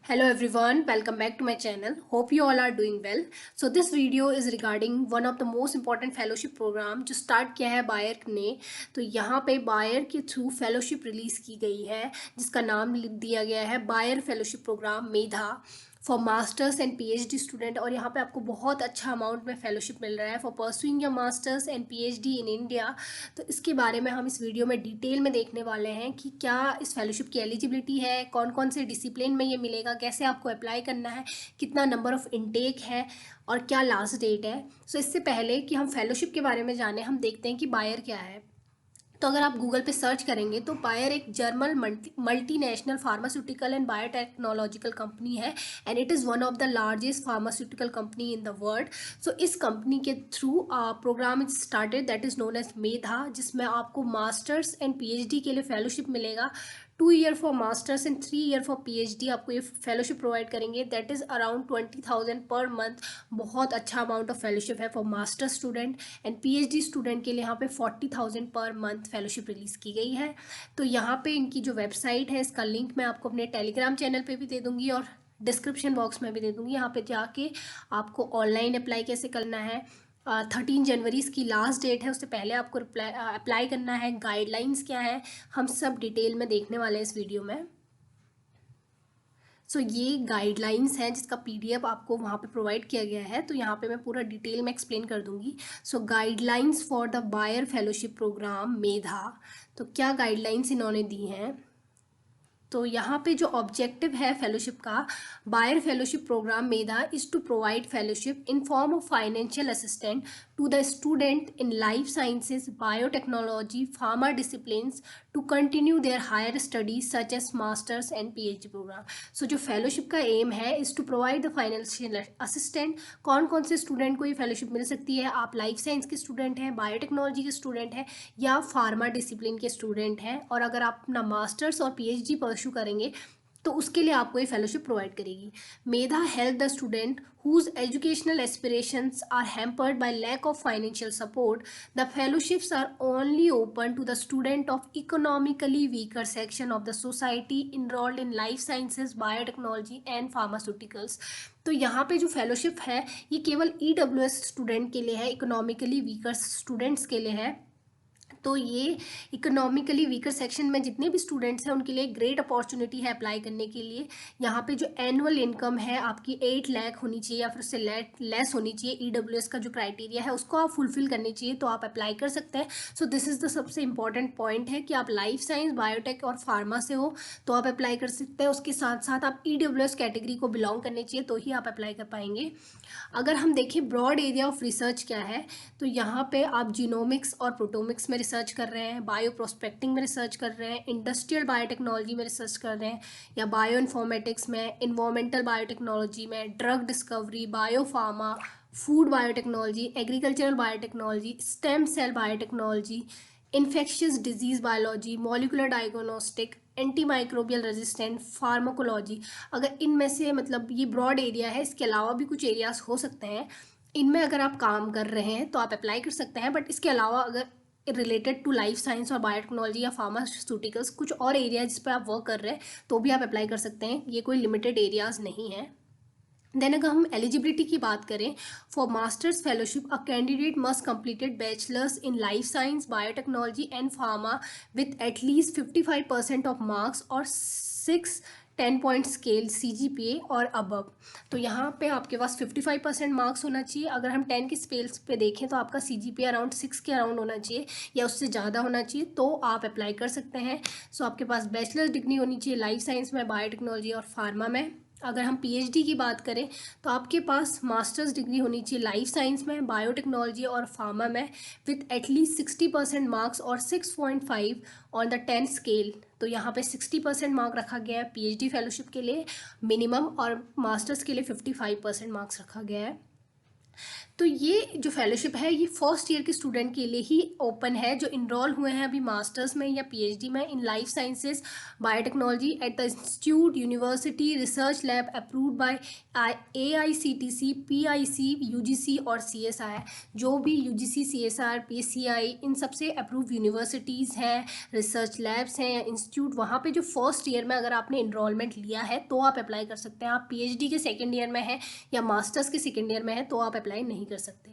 Hello everyone, welcome back to my channel. Hope you all are doing well. So this video is regarding one of the most important fellowship program जो start किया है buyer ने। तो यहाँ पे buyer के through fellowship release की गई है जिसका नाम दिया गया है Bayer fellowship programme Medha for masters and PhD student. और यहाँ पे आपको बहुत अच्छा अमाउंट में फेलोशिप मिल रहा है for pursuing your masters and PhD in India. तो इसके बारे में हम इस वीडियो में डिटेल में देखने वाले हैं कि क्या इस फेलोशिप की एलिजिबिलिटी है, कौन कौन से डिसिप्लिन में ये मिलेगा, कैसे आपको अप्लाई करना है, कितना नंबर ऑफ़ इनटेक है और क्या लास्ट डेट है। सो इससे पहले कि हम फेलोशिप के बारे में जाने, हम देखते हैं कि बायर क्या है। तो अगर आप गूगल पे सर्च करेंगे तो बायर एक German multinational pharmaceutical and biotechnological company है and it is one of the largest pharmaceutical company in the world. So इस कंपनी के through program is started that is known as Medha, जिसमें आपको मास्टर्स एंड पीएचडी के लिए fellowship मिलेगा। 2 year for masters and 3 year for PhD आपको ये फेलोशिप प्रोवाइड करेंगे। That is around 20,000 per month. बहुत अच्छा अमाउंट ऑफ फेलोशिप है for master student and PhD student के लिए यहाँ पे 40,000 पर मंथ फेलोशिप रिलीज़ की गई है। तो यहाँ पे इनकी जो वेबसाइट है इसका लिंक मैं आपको अपने टेलीग्राम चैनल पे भी दे दूँगी और डिस्क्रिप्शन बॉक्स में भी दे दूँगी। यहाँ पे जाके आपको ऑनलाइन अप्लाई कैसे करना है, 13 जनवरी इसकी लास्ट डेट है, उससे पहले आपको अप्लाई करना है, गाइडलाइंस क्या है, हम सब डिटेल में देखने वाले हैं इस वीडियो में। सो ये गाइडलाइंस हैं जिसका पीडीएफ आपको वहाँ पे प्रोवाइड किया गया है, तो यहाँ पे मैं पूरा डिटेल में एक्सप्लेन कर दूँगी। So guidelines for the Bayer fellowship programme Medha, तो क्या गाइडलाइंस इन्होंने दी हैं। तो यहाँ पे जो ऑब्जेक्टिव है फेलोशिप का, Bayer fellowship programme Medha is to provide fellowship in form of financial assistant to the student in life sciences, biotechnology, pharma disciplines to continue their higher studies such as masters and PhD program. So जो fellowship का M है is to provide the financial assistant। कौन कौन से student को ये fellowship मिल सकती है, आप लाइफ साइंस के स्टूडेंट हैं, बायोटेक्नोलॉजी के स्टूडेंट हैं या फार्मा डिसिप्लिन के स्टूडेंट हैं, और अगर आप अपना मास्टर्स और पीएचडी परस्यू करेंगे तो उसके लिए आपको ये फेलोशिप प्रोवाइड करेगी। Medha help the student whose educational aspirations are hampered by lack of financial support. The fellowships are only open to the student of economically weaker section of the society enrolled in life sciences, biotechnology and pharmaceuticals. तो यहाँ पे जो fellowship है ये केवल EWS student के लिए है, इकोनॉमिकली वीकर स्टूडेंट्स के लिए है। तो ये इकोनॉमिकली वीकर सेक्शन में जितने भी स्टूडेंट्स हैं उनके लिए ग्रेट अपॉर्चुनिटी है अप्लाई करने के लिए। यहाँ पे जो एनुअल इनकम है आपकी 8 लाख होनी चाहिए या फिर उससे लेस होनी चाहिए। ईडब्ल्यूएस का जो क्राइटेरिया है उसको आप फुलफिल करनी चाहिए तो आप अप्लाई कर सकते हैं। सो दिस इज़ द सबसे इंपॉर्टेंट पॉइंट है कि आप लाइफ साइंस, बायोटेक और फार्मा से हो तो आप अप्लाई कर सकते हैं। उसके साथ साथ आप ईडब्ल्यूएस कैटेगरी को बिलोंग करनी चाहिए तो ही आप अप्लाई कर पाएंगे। अगर हम देखें ब्रॉड एरिया ऑफ रिसर्च क्या है, तो यहाँ पे आप जीनोमिक्स और प्रोटोमिक्स में रिसर्च कर रहे हैं, बायो प्रोस्पेक्टिंग में रिसर्च कर रहे हैं, इंडस्ट्रियल बायोटेक्नोलॉजी में रिसर्च कर रहे हैं या बायो इन्फॉर्मेटिक्स में, इन्वायरमेंटल बायोटेक्नोलॉजी में, drug discovery, biopharma, food biotechnology, agricultural biotechnology, stem cell biotechnology, infectious disease biology, molecular diagnostic, antimicrobial resistant, pharmacology. अगर इनमें से मतलब ये ब्रॉड एरिया है, इसके अलावा भी कुछ एरियाज हो सकते हैं, इनमें अगर आप काम कर रहे हैं तो आप अप्लाई कर सकते हैं। बट इसके अलावा अगर रिलेटेड टू लाइफ साइंस और बायोटेक्नोलॉजी या फार्मास्यूटिकल्स कुछ और एरिया जिस पर आप वर्क कर रहे हैं तो भी आप अप्लाई कर सकते हैं, ये कोई लिमिटेड एरियाज नहीं है। देन अगर हम एलिजिबिलिटी की बात करें, for masters fellowship a candidate must completed bachelors in life science, biotechnology and pharma with at least 55% of marks और 6 10 पॉइंट स्केल CGPA और अबव। तो यहाँ पे आपके पास 55% मार्क्स होना चाहिए। अगर हम 10 की स्केल्स पे देखें तो आपका CGPA अराउंड 6 के अराउंड होना चाहिए या उससे ज़्यादा होना चाहिए तो आप अप्लाई कर सकते हैं। सो आपके पास बैचलर्स डिग्री होनी चाहिए लाइफ साइंस में, बायोटेक्नोलॉजी और फार्मा में। अगर हम पीएचडी की बात करें तो आपके पास मास्टर्स डिग्री होनी चाहिए लाइफ साइंस में, बायोटेक्नोलॉजी और फार्मा में विथ एटलीस्ट 60% मार्क्स और 6.5 ऑन द 10 स्केल। तो यहाँ पे 60% मार्क रखा गया है पीएचडी फेलोशिप के लिए मिनिमम, और मास्टर्स के लिए 55% मार्क्स रखा गया है। तो ये जो फेलोशिप है ये फर्स्ट ईयर के स्टूडेंट के लिए ही ओपन है जो इनरोल हुए हैं अभी मास्टर्स में या पीएचडी में in life sciences biotechnology at the institute university research lab approved by AICTC PIC UGC और CSI। जो भी UGC CSR PCI इन सबसे अप्रूव यूनिवर्सिटीज़ हैं, रिसर्च लैब्स हैं या इंस्टीट्यूट, वहाँ पे जो फर्स्ट ईयर में अगर आपने इनरोलमेंट लिया है तो आप अप्लाई कर सकते हैं। आप पीएचडी के सेकेंड ईयर में हैं या मास्टर्स के सेकेंड ईयर में है तो आप अप्लाई नहीं कर सकते।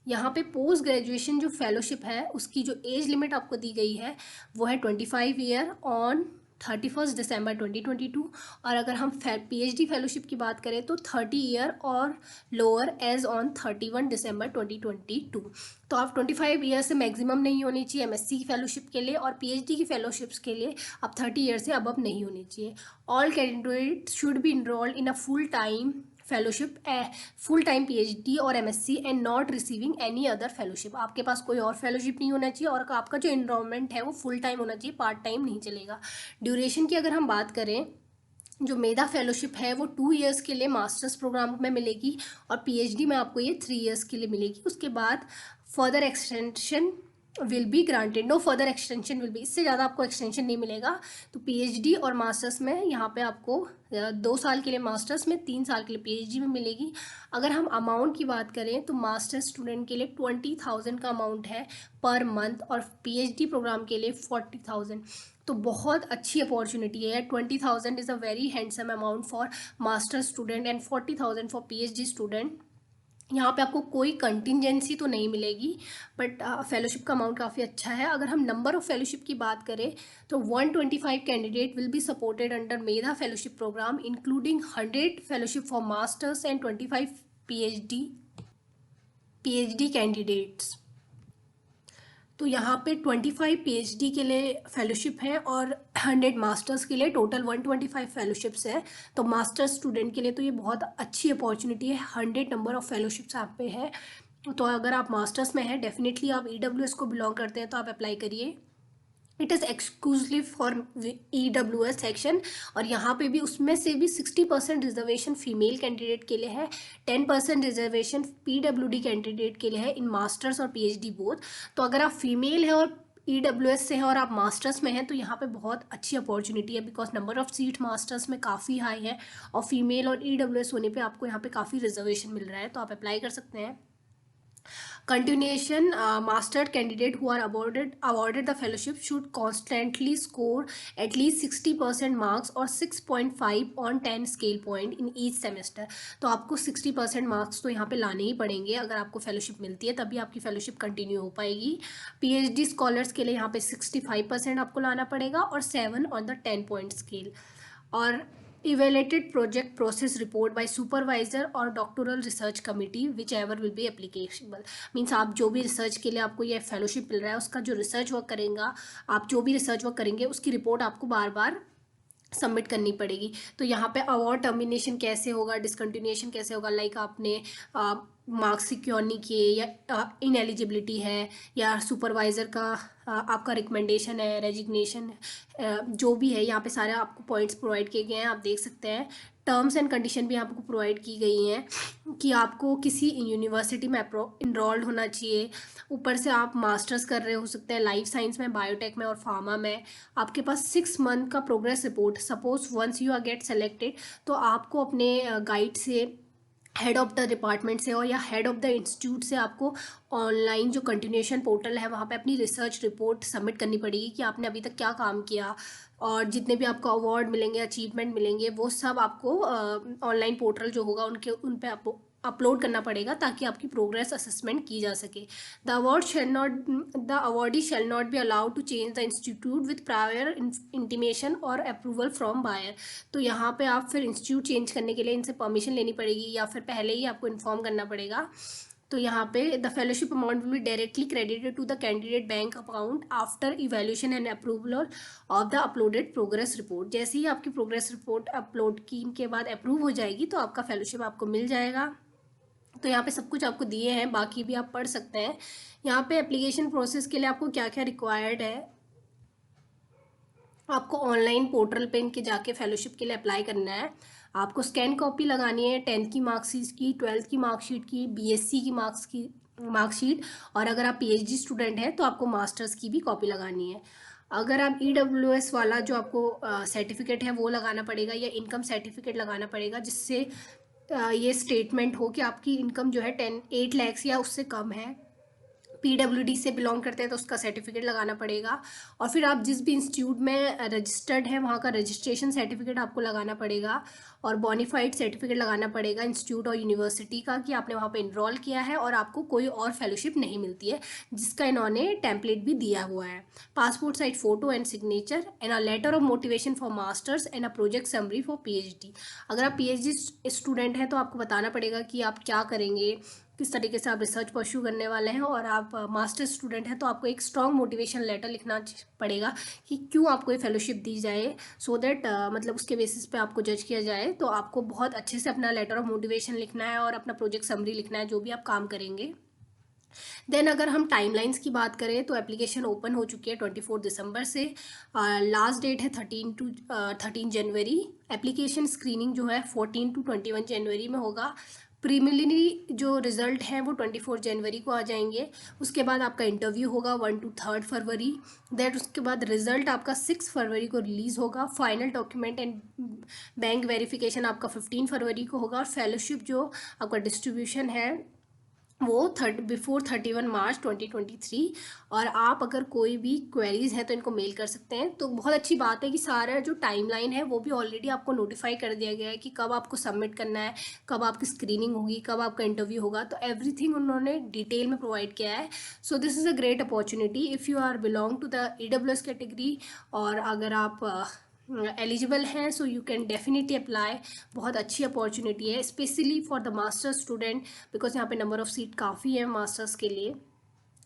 यहाँ पे पोस्ट ग्रेजुएशन जो फेलोशिप है उसकी जो एज लिमिट आपको दी गई है वो है 25 ईयर ऑन 31 दिसंबर 2022। और अगर हम पीएचडी फेलोशिप की बात करें तो 30 ईयर और लोअर एज ऑन 31 दिसंबर 2022। तो आप 25 ईयर से मैक्सिमम नहीं होनी चाहिए एमएससी की फेलोशिप के लिए, और पीएचडी की फेलोशिप्स के लिए आप 30 ईयर से अबव नहीं होनी चाहिए। All candidate should be enrolled in a full time fellowship, full time PhD और MSc and not receiving any other fellowship. आपके पास कोई और फेलोशिप नहीं होना चाहिए और आपका जो इनरोलमेंट है वो फुल टाइम होना चाहिए, पार्ट टाइम नहीं चलेगा। ड्यूरेशन की अगर हम बात करें, जो मेधा फेलोशिप है वो 2 ईयर्स के लिए मास्टर्स प्रोग्राम में मिलेगी और पीएचडी में आपको ये 3 ईयर्स के लिए मिलेगी। उसके बाद further extension will be granted, no further extension will be, इससे ज़्यादा आपको एक्सटेंशन नहीं मिलेगा। तो पीएचडी और मास्टर्स में यहाँ पे आपको 2 साल के लिए मास्टर्स में, 3 साल के लिए पीएचडी में मिलेगी। अगर हम अमाउंट की बात करें तो मास्टर्स स्टूडेंट के लिए 20,000 का अमाउंट है पर मंथ और पीएचडी प्रोग्राम के लिए 40,000। तो बहुत अच्छी अपॉर्चुनिटी है। 20,000 is a very handsome amount for master student and 40,000 for PhD student. यहाँ पे आपको कोई कंटिजेंसी तो नहीं मिलेगी, बट फेलोशिप का अमाउंट काफ़ी अच्छा है। अगर हम नंबर ऑफ़ फेलोशिप की बात करें तो 125 candidate will be supported under Medha fellowship programme including 100 fellowship for masters and 25 PhD candidates. तो यहाँ पे 25 पीएचडी के लिए फेलोशिप है और 100 मास्टर्स के लिए, टोटल 125 फेलोशिप्स है। तो मास्टर्स स्टूडेंट के लिए तो ये बहुत अच्छी अपॉर्चुनिटी है, 100 नंबर ऑफ़ फेलोशिप्स आप पे है। तो अगर आप मास्टर्स में हैं, डेफिनेटली आप EWS को बिलोंग करते हैं तो आप अप्लाई करिए। It is exclusive for EWS section, और यहाँ पे भी उसमें से भी 60% रिजर्वेशन फीमेल कैंडिडेट के लिए है, 10% रिजर्वेशन PWD कैंडिडेट के लिए है इन मास्टर्स और PhD बोथ। तो अगर आप फीमेल हैं और EWS से हैं और आप मास्टर्स में हैं तो यहाँ पे बहुत अच्छी अपॉर्चुनिटी है, because number of seat masters में काफ़ी हाई है और फीमेल और EWS होने पे आपको यहाँ पे काफ़ी रिजर्वेशन मिल रहा है, तो आप अप्लाई कर सकते हैं। Continuation, master candidate who are awarded the fellowship should constantly score at least 60% marks or 6.5 on 10 scale point in each semester। तो आपको 60% मार्क्स तो यहाँ पे लाने ही पड़ेंगे, अगर आपको फेलोशिप मिलती है तभी आपकी फेलोशिप कंटिन्यू हो पाएगी। पीएचडी स्कॉलर्स के लिए यहाँ पे 65% आपको लाना पड़ेगा और 7 ऑन द 10 पॉइंट स्केल। और evaluated project process report by supervisor और doctoral research committee whichever will be applicable। Means आप जो भी रिसर्च के लिए आपको ये फेलोशिप मिल रहा है उसका जो रिसर्च वर्क करेगा, आप जो भी रिसर्च वर्क करेंगे उसकी रिपोर्ट आपको बार बार सबमिट करनी पड़ेगी। तो यहाँ पे अवार्ड टर्मिनेशन कैसे होगा, डिसकंटिन्यूएशन कैसे होगा, लाइक आपने मार्क्स सिक्योर नहीं किए या इनएलिजिबिलिटी है या सुपरवाइज़र का आपका रिकमेंडेशन है, रेजिग्नेशन, जो भी है यहाँ पे सारे आपको पॉइंट्स प्रोवाइड किए गए हैं, आप देख सकते हैं। टर्म्स एंड कंडीशन भी आपको प्रोवाइड की गई हैं कि आपको किसी यूनिवर्सिटी में इनरोल्ड होना चाहिए, ऊपर से आप मास्टर्स कर रहे हो सकते हैं लाइफ साइंस में, बायोटेक में और फार्मा में। आपके पास 6 मंथ का progress report, suppose once you are get selected तो आपको अपने गाइड से, हेड ऑफ द डिपार्टमेंट से और या हेड ऑफ द इंस्टीट्यूट से आपको ऑनलाइन जो कंटिन्यूएशन पोर्टल है वहाँ पे अपनी रिसर्च रिपोर्ट सबमिट करनी पड़ेगी कि आपने अभी तक क्या काम किया, और जितने भी आपको अवार्ड मिलेंगे, अचीवमेंट मिलेंगे, वो सब आपको ऑनलाइन पोर्टल जो होगा उन पे आपको अपलोड करना पड़ेगा ताकि आपकी प्रोग्रेस असेसमेंट की जा सके। The awardee shall not be allowed to change the institute with prior intimation और अप्रूवल फ्रॉम बायर। तो यहाँ पे आप फिर इंस्टीट्यूट चेंज करने के लिए इनसे परमिशन लेनी पड़ेगी या फिर पहले ही आपको इन्फॉर्म करना पड़ेगा। तो यहाँ पे the fellowship amount will be directly credited to the candidate bank account after evaluation and approval of the uploaded progress report. जैसे ही आपकी प्रोग्रेस रिपोर्ट अपलोड की के बाद अप्रूव हो जाएगी तो आपका फेलोशिप आपको मिल जाएगा। तो यहाँ पे सब कुछ आपको दिए हैं, बाकी भी आप पढ़ सकते हैं। यहाँ पे एप्लीकेशन प्रोसेस के लिए आपको क्या क्या रिक्वायर्ड है, आपको ऑनलाइन पोर्टल पे इनके जाके फेलोशिप के लिए अप्लाई करना है। आपको स्कैन कॉपी लगानी है 10th की मार्कशीट की, 12th की मार्कशीट की, बीएससी की मार्कशीट, और अगर आप पीएचडी स्टूडेंट हैं तो आपको मास्टर्स की भी कॉपी लगानी है। अगर आप ईडब्ल्यूएस वाला जो आपको सर्टिफिकेट है वो लगाना पड़ेगा, या इनकम सर्टिफिकेट लगाना पड़ेगा, जिससे ये स्टेटमेंट हो कि आपकी इनकम जो है 8 लाख या उससे कम है। पीडब्ल्यूडी से बिलोंग करते हैं तो उसका सर्टिफिकेट लगाना पड़ेगा। और फिर आप जिस भी इंस्टीट्यूट में रजिस्टर्ड है वहाँ का रजिस्ट्रेशन सर्टिफिकेट आपको लगाना पड़ेगा, और बोनीफाइड सर्टिफिकेट लगाना पड़ेगा इंस्टीट्यूट और यूनिवर्सिटी का कि आपने वहाँ पे इनरोल किया है और आपको कोई और फेलोशिप नहीं मिलती है, जिसका इन्होंने टेम्पलेट भी दिया हुआ है। Passport size photo and signature and a letter of motivation for masters and a project summary for PhD. अगर आप पीएचडी स्टूडेंट हैं तो आपको बताना पड़ेगा कि आप क्या करेंगे, किस तरीके से आप रिसर्च परस्यू करने वाले हैं, और आप मास्टर स्टूडेंट हैं तो आपको एक स्ट्रॉन्ग मोटिवेशन लेटर लिखना पड़ेगा कि क्यों आपको ये फेलोशिप दी जाए, सो दैट मतलब उसके बेसिस पे आपको जज किया जाए। तो आपको बहुत अच्छे से अपना लेटर ऑफ मोटिवेशन लिखना है और अपना प्रोजेक्ट समरी लिखना है जो भी आप काम करेंगे। देन अगर हम टाइमलाइंस की बात करें तो एप्लीकेशन ओपन हो चुकी है 24 दिसंबर से, लास्ट डेट है 13 जनवरी। एप्लीकेशन स्क्रीनिंग जो है 14 to 21 जनवरी में होगा। प्रीलिमिनरी जो रिजल्ट हैं वो 24 जनवरी को आ जाएंगे। उसके बाद आपका इंटरव्यू होगा 1 to 3 फरवरी। दैट उसके बाद रिजल्ट आपका 6 फरवरी को रिलीज़ होगा। Final document and bank verification आपका 15 फरवरी को होगा। और फेलोशिप जो आपका डिस्ट्रीब्यूशन है वो बिफोर 31 मार्च 2023। और आप अगर कोई भी क्वेरीज है तो इनको मेल कर सकते हैं। तो बहुत अच्छी बात है कि सारा जो टाइमलाइन है वो भी ऑलरेडी आपको नोटिफाई कर दिया गया है कि कब आपको सबमिट करना है, कब आपकी स्क्रीनिंग होगी, कब आपका इंटरव्यू होगा। तो एवरीथिंग उन्होंने डिटेल में प्रोवाइड किया है। So this is a great opportunity if you are belong to the EWS category, और अगर आप एलिजिबल हैं so you can definitely apply. बहुत अच्छी अपॉर्चुनिटी है specially for the master student, because यहाँ पे नंबर ऑफ सीट काफ़ी है मास्टर्स के लिए।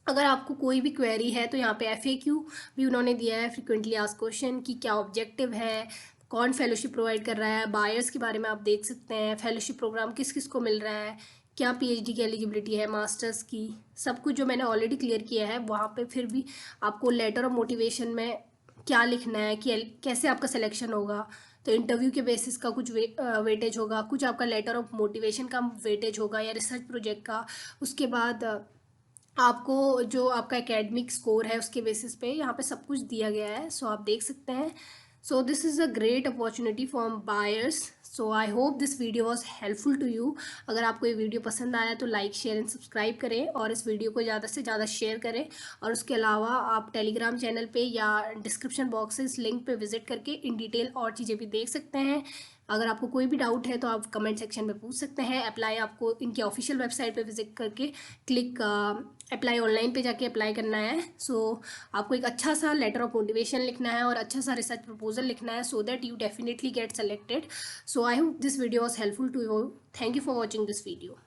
अगर आपको कोई भी क्वेरी है तो यहाँ पे FAQ भी उन्होंने दिया है, फ्रिक्वेंटली आस्क्ड क्वेश्चन, कि क्या ऑब्जेक्टिव है, कौन फेलोशिप प्रोवाइड कर रहा है, बायर्स के बारे में आप देख सकते हैं, फेलोशिप प्रोग्राम किस किस को मिल रहा है, क्या PhD की एलिजिबिलिटी है, मास्टर्स की, सब कुछ जो मैंने ऑलरेडी क्लियर किया है। वहाँ पे फिर भी आपको लेटर ऑफ मोटिवेशन में क्या लिखना है कि कैसे आपका सिलेक्शन होगा। तो इंटरव्यू के बेसिस का कुछ वेटेज होगा, कुछ आपका लेटर ऑफ मोटिवेशन का वेटेज होगा या रिसर्च प्रोजेक्ट का। उसके बाद आपको जो आपका एकेडमिक स्कोर है उसके बेसिस पे यहाँ पे सब कुछ दिया गया है। सो आप देख सकते हैं। So this is a great opportunity for buyers. So I hope this video was helpful to you. अगर आपको ये वीडियो पसंद आया तो लाइक शेयर एंड सब्सक्राइब करें, और इस वीडियो को ज़्यादा से ज़्यादा शेयर करें। और उसके अलावा आप टेलीग्राम चैनल पे या डिस्क्रिप्शन बॉक्स से इस लिंक पे विजिट करके इन डिटेल और चीज़ें भी देख सकते हैं। अगर आपको कोई भी डाउट है तो आप कमेंट सेक्शन में पूछ सकते हैं। अप्लाई आपको इनकी ऑफिशियल वेबसाइट पे विजिट करके क्लिक अप्लाई ऑनलाइन पे जाके अप्लाई करना है। सो आपको एक अच्छा सा लेटर ऑफ मोटिवेशन लिखना है और अच्छा सा रिसर्च प्रपोजल लिखना है, so that you definitely get selected. So I hope this video was helpful to you. Thank you for watching this video.